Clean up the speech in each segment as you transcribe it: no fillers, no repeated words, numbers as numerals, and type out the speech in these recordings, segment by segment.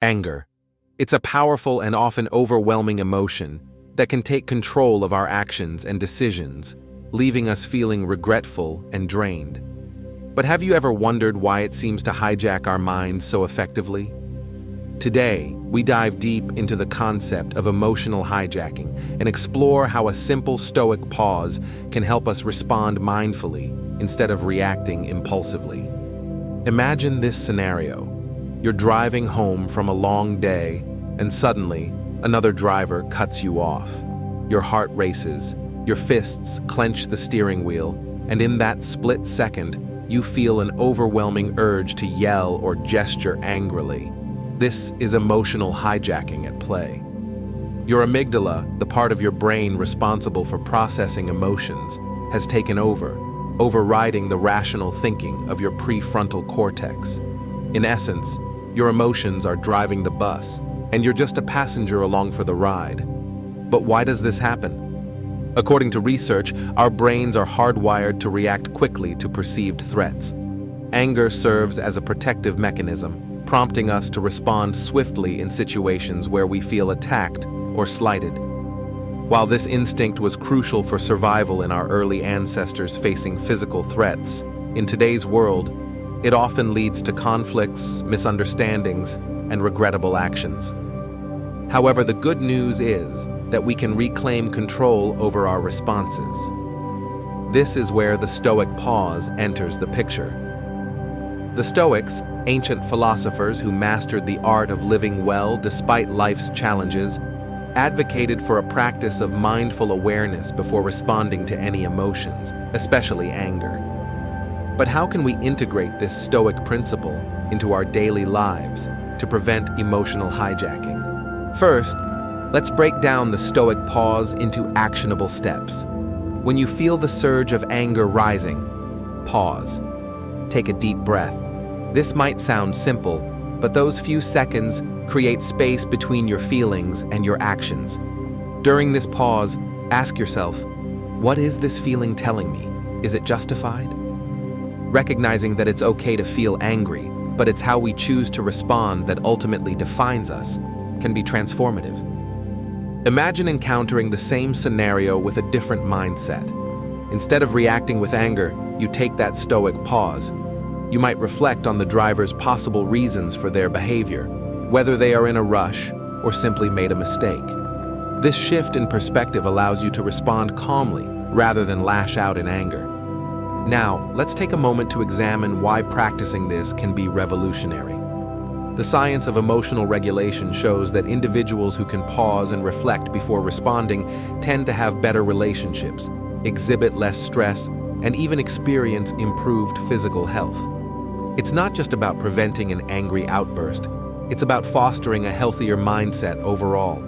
Anger. It's a powerful and often overwhelming emotion that can take control of our actions and decisions, leaving us feeling regretful and drained. But have you ever wondered why it seems to hijack our minds so effectively? Today, we dive deep into the concept of emotional hijacking and explore how a simple Stoic pause can help us respond mindfully instead of reacting impulsively. Imagine this scenario. You're driving home from a long day, and suddenly, another driver cuts you off. Your heart races, your fists clench the steering wheel, and in that split second, you feel an overwhelming urge to yell or gesture angrily. This is emotional hijacking at play. Your amygdala, the part of your brain responsible for processing emotions, has taken over, overriding the rational thinking of your prefrontal cortex. In essence, your emotions are driving the bus, and you're just a passenger along for the ride. But why does this happen? According to research, our brains are hardwired to react quickly to perceived threats. Anger serves as a protective mechanism, prompting us to respond swiftly in situations where we feel attacked or slighted. While this instinct was crucial for survival in our early ancestors facing physical threats, in today's world, it often leads to conflicts, misunderstandings, and regrettable actions. However, the good news is that we can reclaim control over our responses. This is where the Stoic pause enters the picture. The Stoics, ancient philosophers who mastered the art of living well despite life's challenges, advocated for a practice of mindful awareness before responding to any emotions, especially anger. But how can we integrate this Stoic principle into our daily lives to prevent emotional hijacking? First, let's break down the Stoic pause into actionable steps. When you feel the surge of anger rising, pause. Take a deep breath. This might sound simple, but those few seconds create space between your feelings and your actions. During this pause, ask yourself, what is this feeling telling me? Is it justified? Recognizing that it's okay to feel angry, but it's how we choose to respond that ultimately defines us, can be transformative. Imagine encountering the same scenario with a different mindset. Instead of reacting with anger, you take that Stoic pause. You might reflect on the driver's possible reasons for their behavior, whether they are in a rush or simply made a mistake. This shift in perspective allows you to respond calmly rather than lash out in anger. Now, let's take a moment to examine why practicing this can be revolutionary. The science of emotional regulation shows that individuals who can pause and reflect before responding tend to have better relationships, exhibit less stress, and even experience improved physical health. It's not just about preventing an angry outburst, it's about fostering a healthier mindset overall.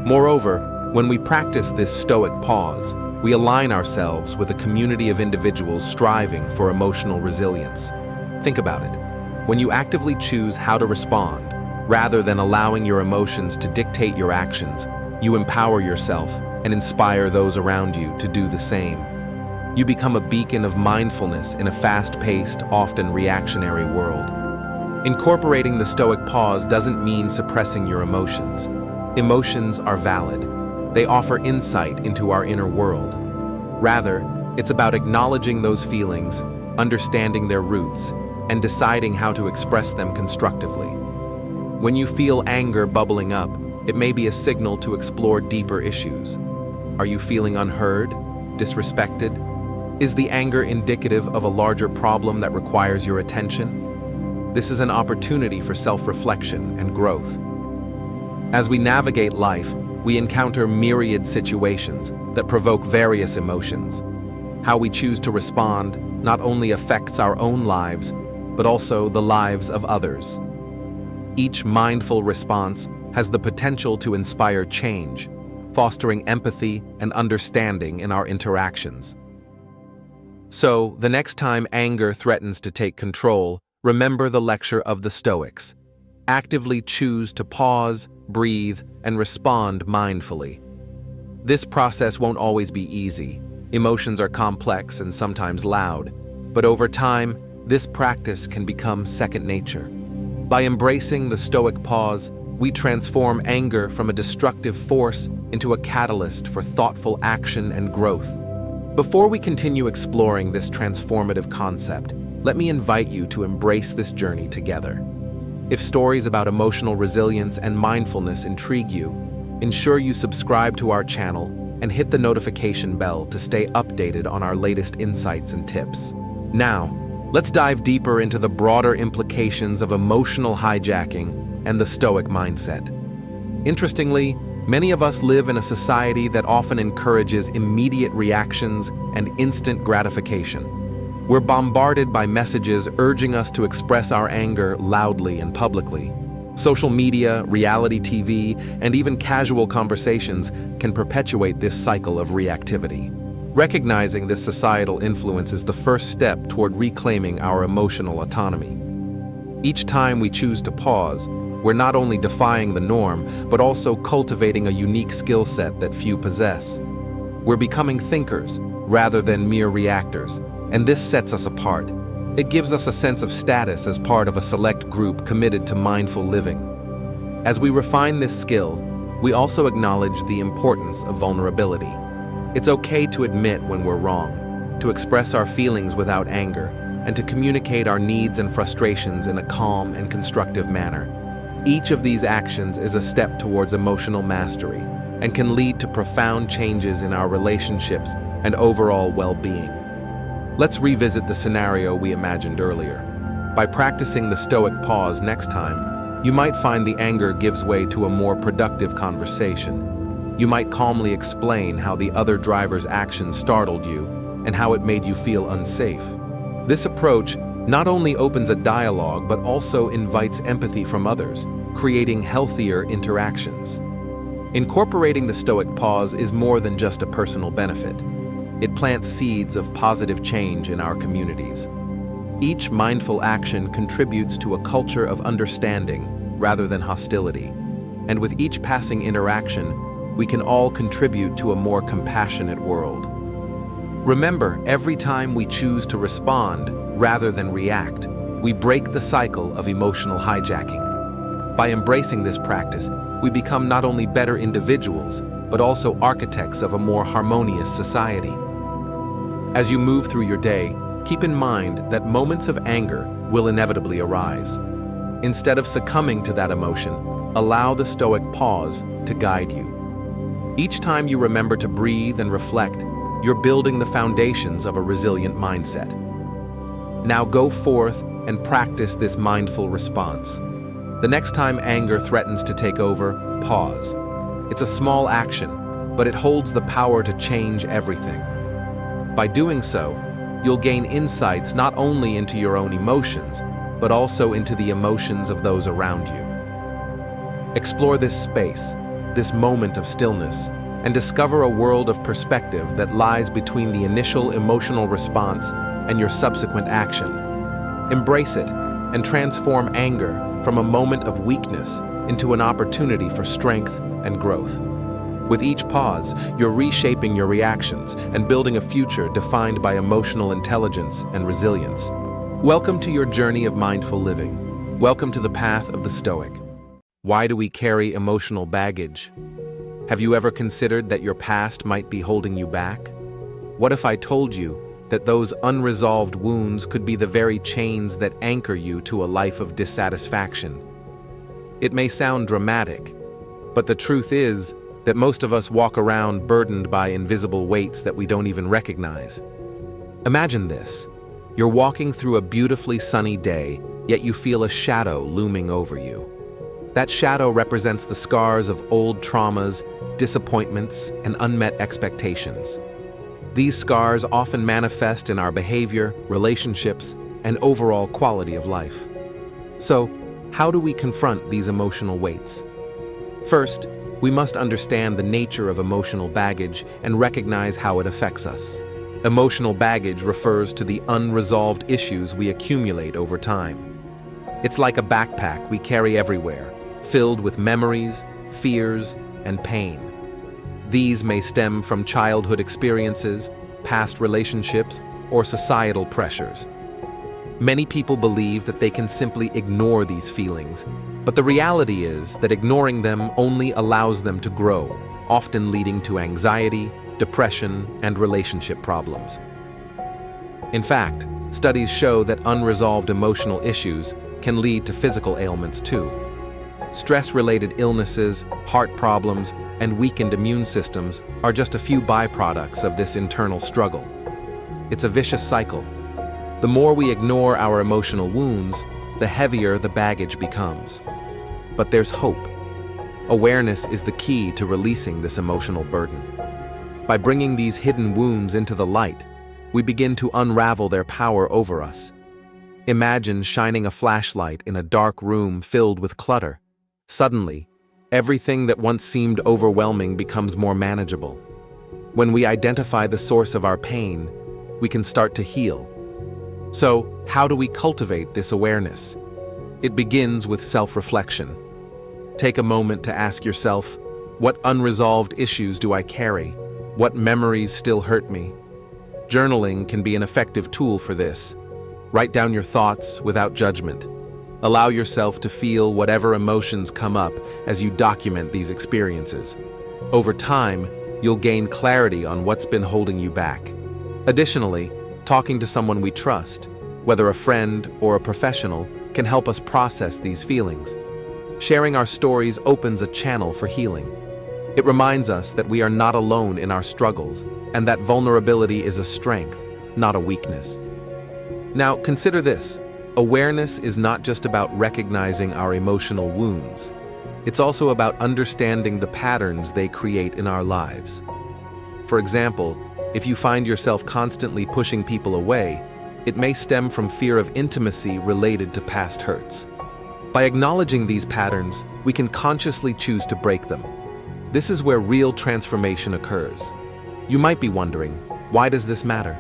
Moreover, when we practice this Stoic pause, we align ourselves with a community of individuals striving for emotional resilience. Think about it. When you actively choose how to respond, rather than allowing your emotions to dictate your actions, you empower yourself and inspire those around you to do the same. You become a beacon of mindfulness in a fast-paced, often reactionary world. Incorporating the Stoic pause doesn't mean suppressing your emotions. Emotions are valid. They offer insight into our inner world. Rather, it's about acknowledging those feelings, understanding their roots, and deciding how to express them constructively. When you feel anger bubbling up, it may be a signal to explore deeper issues. Are you feeling unheard, disrespected? Is the anger indicative of a larger problem that requires your attention? This is an opportunity for self-reflection and growth. As we navigate life, we encounter myriad situations that provoke various emotions. How we choose to respond not only affects our own lives, but also the lives of others. Each mindful response has the potential to inspire change, fostering empathy and understanding in our interactions. So, the next time anger threatens to take control, remember the lecture of the Stoics. Actively choose to pause, breathe, and respond mindfully. This process won't always be easy. Emotions are complex and sometimes loud, but over time, this practice can become second nature. By embracing the Stoic pause, we transform anger from a destructive force into a catalyst for thoughtful action and growth. Before we continue exploring this transformative concept, let me invite you to embrace this journey together. If stories about emotional resilience and mindfulness intrigue you, ensure you subscribe to our channel and hit the notification bell to stay updated on our latest insights and tips. Now, let's dive deeper into the broader implications of emotional hijacking and the Stoic mindset. Interestingly, many of us live in a society that often encourages immediate reactions and instant gratification. We're bombarded by messages urging us to express our anger loudly and publicly. Social media, reality TV, and even casual conversations can perpetuate this cycle of reactivity. Recognizing this societal influence is the first step toward reclaiming our emotional autonomy. Each time we choose to pause, we're not only defying the norm, but also cultivating a unique skill set that few possess. We're becoming thinkers rather than mere reactors, and this sets us apart. It gives us a sense of status as part of a select group committed to mindful living. As we refine this skill, we also acknowledge the importance of vulnerability. It's okay to admit when we're wrong, to express our feelings without anger, and to communicate our needs and frustrations in a calm and constructive manner. Each of these actions is a step towards emotional mastery and can lead to profound changes in our relationships and overall well-being. Let's revisit the scenario we imagined earlier. By practicing the Stoic pause next time, you might find the anger gives way to a more productive conversation. You might calmly explain how the other driver's actions startled you and how it made you feel unsafe. This approach not only opens a dialogue but also invites empathy from others, creating healthier interactions. Incorporating the Stoic pause is more than just a personal benefit. It plants seeds of positive change in our communities. Each mindful action contributes to a culture of understanding rather than hostility. And with each passing interaction, we can all contribute to a more compassionate world. Remember, every time we choose to respond rather than react, we break the cycle of emotional hijacking. By embracing this practice, we become not only better individuals, but also architects of a more harmonious society. As you move through your day, keep in mind that moments of anger will inevitably arise. Instead of succumbing to that emotion, allow the Stoic pause to guide you. Each time you remember to breathe and reflect, you're building the foundations of a resilient mindset. Now go forth and practice this mindful response. The next time anger threatens to take over, pause. It's a small action, but it holds the power to change everything. By doing so, you'll gain insights not only into your own emotions, but also into the emotions of those around you. Explore this space, this moment of stillness, and discover a world of perspective that lies between the initial emotional response and your subsequent action. Embrace it and transform anger from a moment of weakness into an opportunity for strength and growth. With each pause, you're reshaping your reactions and building a future defined by emotional intelligence and resilience. Welcome to your journey of mindful living. Welcome to the path of the Stoic. Why do we carry emotional baggage? Have you ever considered that your past might be holding you back? What if I told you that those unresolved wounds could be the very chains that anchor you to a life of dissatisfaction? It may sound dramatic, but the truth is that most of us walk around burdened by invisible weights that we don't even recognize. Imagine this. You're walking through a beautifully sunny day, yet you feel a shadow looming over you. That shadow represents the scars of old traumas, disappointments, and unmet expectations. These scars often manifest in our behavior, relationships, and overall quality of life. So, how do we confront these emotional weights? First, we must understand the nature of emotional baggage and recognize how it affects us. Emotional baggage refers to the unresolved issues we accumulate over time. It's like a backpack we carry everywhere, filled with memories, fears, and pain. These may stem from childhood experiences, past relationships, or societal pressures. Many people believe that they can simply ignore these feelings, but the reality is that ignoring them only allows them to grow, often leading to anxiety, depression, and relationship problems. In fact, studies show that unresolved emotional issues can lead to physical ailments too. Stress-related illnesses, heart problems, and weakened immune systems are just a few byproducts of this internal struggle. It's a vicious cycle. The more we ignore our emotional wounds, the heavier the baggage becomes. But there's hope. Awareness is the key to releasing this emotional burden. By bringing these hidden wounds into the light, we begin to unravel their power over us. Imagine shining a flashlight in a dark room filled with clutter. Suddenly, everything that once seemed overwhelming becomes more manageable. When we identify the source of our pain, we can start to heal. So, how do we cultivate this awareness? It begins with self-reflection. Take a moment to ask yourself, what unresolved issues do I carry? What memories still hurt me? Journaling can be an effective tool for this. Write down your thoughts without judgment. Allow yourself to feel whatever emotions come up as you document these experiences. Over time, you'll gain clarity on what's been holding you back. Additionally, talking to someone we trust, whether a friend or a professional, can help us process these feelings. Sharing our stories opens a channel for healing. It reminds us that we are not alone in our struggles and that vulnerability is a strength, not a weakness. Now, consider this. Awareness is not just about recognizing our emotional wounds. It's also about understanding the patterns they create in our lives. For example, if you find yourself constantly pushing people away, it may stem from fear of intimacy related to past hurts. By acknowledging these patterns, we can consciously choose to break them. This is where real transformation occurs. You might be wondering, why does this matter?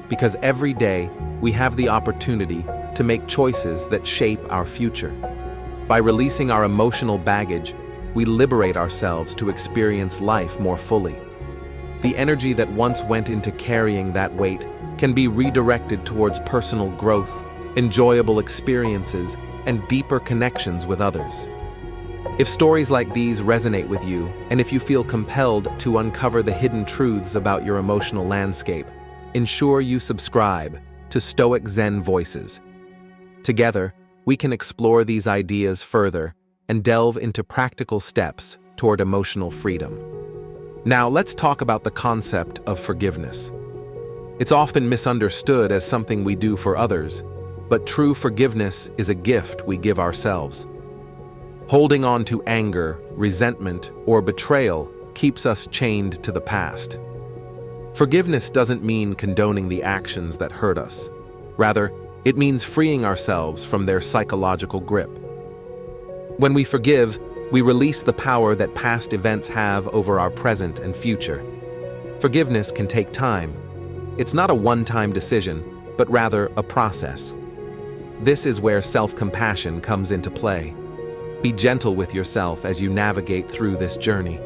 Because every day, we have the opportunity to make choices that shape our future. By releasing our emotional baggage, we liberate ourselves to experience life more fully. The energy that once went into carrying that weight can be redirected towards personal growth, enjoyable experiences, and deeper connections with others. If stories like these resonate with you, and if you feel compelled to uncover the hidden truths about your emotional landscape, ensure you subscribe to Stoic Zen Voices. Together, we can explore these ideas further and delve into practical steps toward emotional freedom. Now, let's talk about the concept of forgiveness. It's often misunderstood as something we do for others, but true forgiveness is a gift we give ourselves. Holding on to anger, resentment, or betrayal keeps us chained to the past. Forgiveness doesn't mean condoning the actions that hurt us. Rather, it means freeing ourselves from their psychological grip. When we forgive, we release the power that past events have over our present and future. Forgiveness can take time. It's not a one-time decision, but rather a process. This is where self-compassion comes into play. Be gentle with yourself as you navigate through this journey.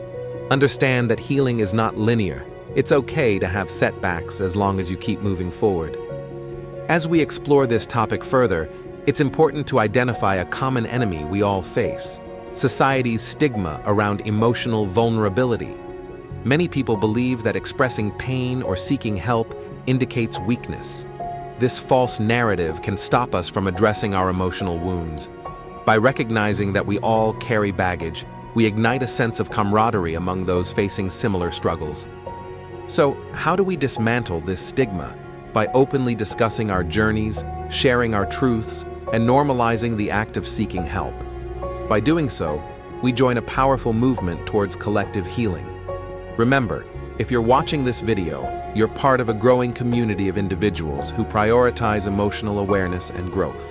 Understand that healing is not linear. It's okay to have setbacks as long as you keep moving forward. As we explore this topic further, it's important to identify a common enemy we all face: society's stigma around emotional vulnerability. Many people believe that expressing pain or seeking help indicates weakness. This false narrative can stop us from addressing our emotional wounds. By recognizing that we all carry baggage, we ignite a sense of camaraderie among those facing similar struggles. So, how do we dismantle this stigma? By openly discussing our journeys, sharing our truths, and normalizing the act of seeking help. By doing so, we join a powerful movement towards collective healing. Remember, if you're watching this video, you're part of a growing community of individuals who prioritize emotional awareness and growth.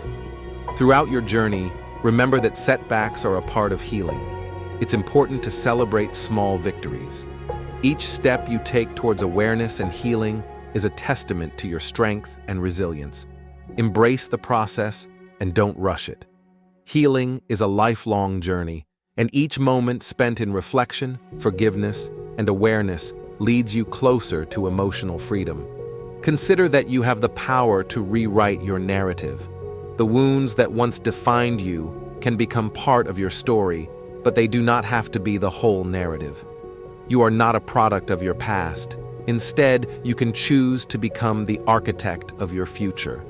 Throughout your journey, remember that setbacks are a part of healing. It's important to celebrate small victories. Each step you take towards awareness and healing is a testament to your strength and resilience. Embrace the process and don't rush it. Healing is a lifelong journey, and each moment spent in reflection, forgiveness, and awareness leads you closer to emotional freedom. Consider that you have the power to rewrite your narrative. The wounds that once defined you can become part of your story, but they do not have to be the whole narrative. You are not a product of your past. Instead, you can choose to become the architect of your future.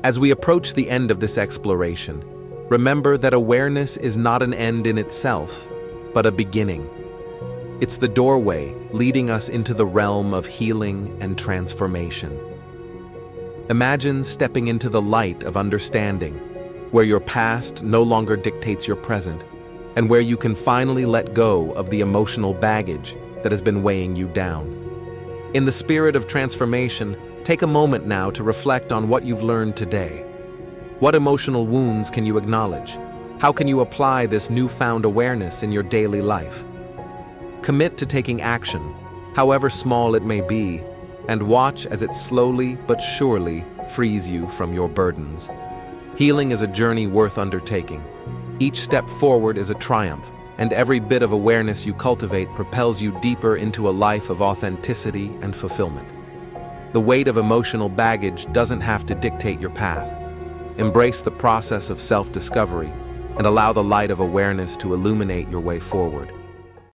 As we approach the end of this exploration, remember that awareness is not an end in itself, but a beginning. It's the doorway leading us into the realm of healing and transformation. Imagine stepping into the light of understanding, where your past no longer dictates your present, and where you can finally let go of the emotional baggage that has been weighing you down. In the spirit of transformation, take a moment now to reflect on what you've learned today. What emotional wounds can you acknowledge? How can you apply this newfound awareness in your daily life? Commit to taking action, however small it may be, and watch as it slowly but surely frees you from your burdens. Healing is a journey worth undertaking. Each step forward is a triumph, and every bit of awareness you cultivate propels you deeper into a life of authenticity and fulfillment. The weight of emotional baggage doesn't have to dictate your path. Embrace the process of self-discovery and allow the light of awareness to illuminate your way forward.